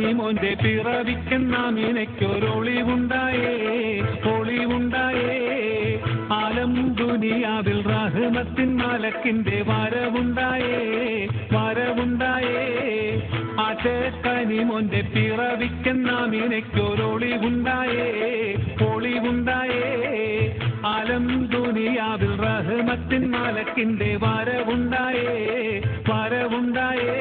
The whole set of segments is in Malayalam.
കനിമോന്റെ പിറവിക്കെന്നാമിനയ്ക്കൊരൊളിവുണ്ടായേ ഒളിവുണ്ടായേ ആലം ദുനിയാവിൽ റഹ്മത്തിൻ മലക്കിന്റെ വരവുണ്ടായേ വരവുണ്ടായേ കനിമോന്റെ പിറവിക്കെന്നാമിനയ്ക്കൊരൊളിവുണ്ടായേ ഒളിവുണ്ടായേ ആലം ദുനിയാവിൽ റഹ്മത്തിൻ മലക്കിന്റെ വരവുണ്ടായേ വരവുണ്ടായേ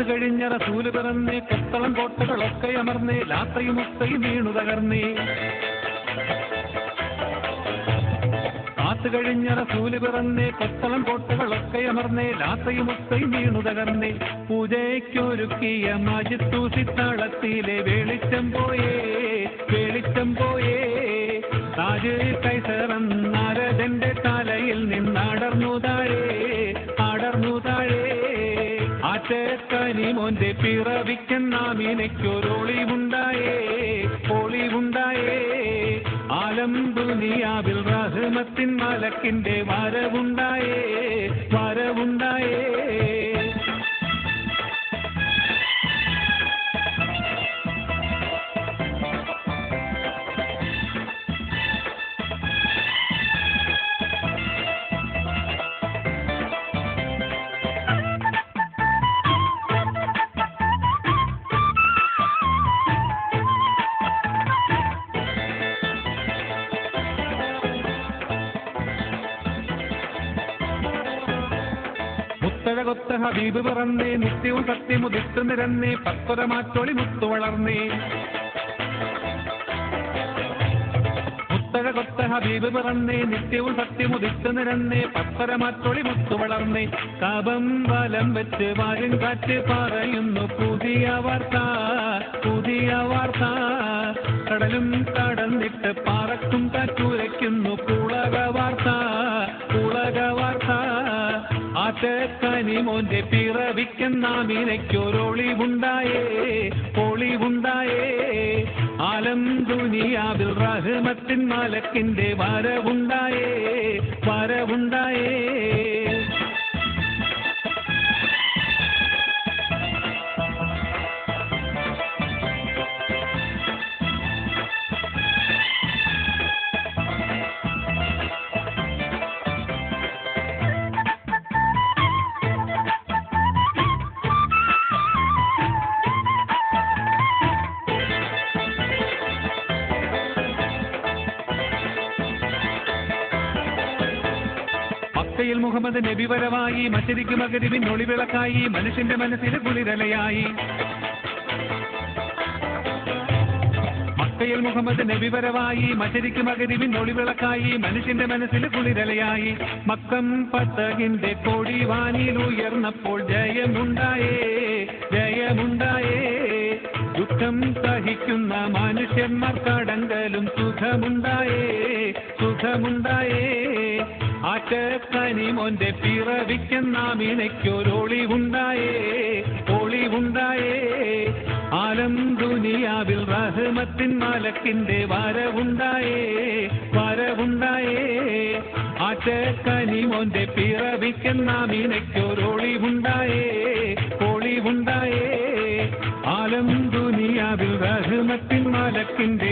കഴിഞ്ഞ റസൂല് പിറന്നേ കൊത്തളം കോട്ടകളൊക്കെ അമർന്നേ ലാത്തയും മുത്തയും വീണു തകർന്നേ കാത്തു കഴിഞ്ഞ റസൂല് പിറന്നേ കൊത്തളം കോട്ടകളൊക്കെ അമർന്നേ ലാത്തയും മുത്തയും വീണു തകർന്നേ പൂജയ്ക്കൊരുക്കിയ മജിത്തൂസിത്താളത്തിലെ വെളിച്ചം പോയേ വെളിച്ചം പോയേ താജ് കൈസറന്നരജന്റെ തലയിൽ നിന്നടർന്നു താഴേ അടർന്നു താഴേ കനിമോന്റെ പിറവിക്കെന്നാമിനയ്ക്കൊരൊളിവുണ്ടായേ ഒളിവുണ്ടായേ ആലം ദുനിയാവിൽ റഹ്മത്തിൻ മലക്കിന്റെ വരവുണ്ടായേ വരവുണ്ടായേ കൊത്ത ഹബീബ് പിറന്നേ നിത്യവും സത്യമുദിത്തു നിരന്നേ പത്വര മാറ്റൊളി മുത്തു വളർന്നേ മുത്തഴ കൊത്ത ഹബീബ് പിറന്നേ നിത്യവും സത്യമുദിത്തു നിരന്നേ പത്വര മാറ്റൊളി മുത്തു വളർന്നേ കപം വലം വെച്ച് വാരും കാറ്റ് പറയുന്നു പുതിയ വാർത്ത പുതിയ വാർത്ത കടലും കടന്നിട്ട് പാറക്കും കാറ്റുരയ്ക്കുന്നു പുളക വാർത്ത പുളക വാർത്ത കനിമോന്റെ പിറവിക്കെന്നാമിനയ്ക്കൊരൊളിവുണ്ടായേ ഒളിവുണ്ടായേ ആലം ദുനിയാവിൽ റഹ്മത്തിൻ മലക്കിന്റെ വരവുണ്ടായേ വരവുണ്ടായേ മക്കയിൽ മുഹമ്മദ് നബി വരവായി മശരിക്ക് മഗ്രിബിൻ ഒളിവിളക്കായി മനുഷ്യന്റെ മനസ്സിൽ കുളിരലയായി മക്കയിൽ മുഹമ്മദ് നബി വരവായി മശരിക്ക് മഗ്രിബിൻ ഒളിവിളക്കായി മനുഷ്യന്റെ മനസ്സിൽ കുളിരലയായി മക്കം ഫതഹിന്റെ കൊടി വാനിൽ ഉയർന്നപ്പോൾ ജയമുണ്ടായേ ജയമുണ്ടായേ ദുഃഖം സഹിക്കുന്ന മനുഷ്യന്മാർക്കടങ്കലും സുഖമുണ്ടായേ സുഖമുണ്ടായേ കനിമോന്റെ പിറവിക്കെന്നാമിനയ്ക്കൊരൊളിവുണ്ടായേ ഒളിവുണ്ടായേ ആലം ദുനിയാവിൽ റഹ്മത്തിൻ മലക്കിന്റെ വരവുണ്ടായേ വരവുണ്ടായേ കനിമോന്റെ പിറവിക്കെന്നാമിനയ്ക്കൊരൊളിവുണ്ടായേ ഒളിവുണ്ടായേ ആലം ദുനിയാവിൽ റഹ്മത്തിൻ മലക്കിന്റെ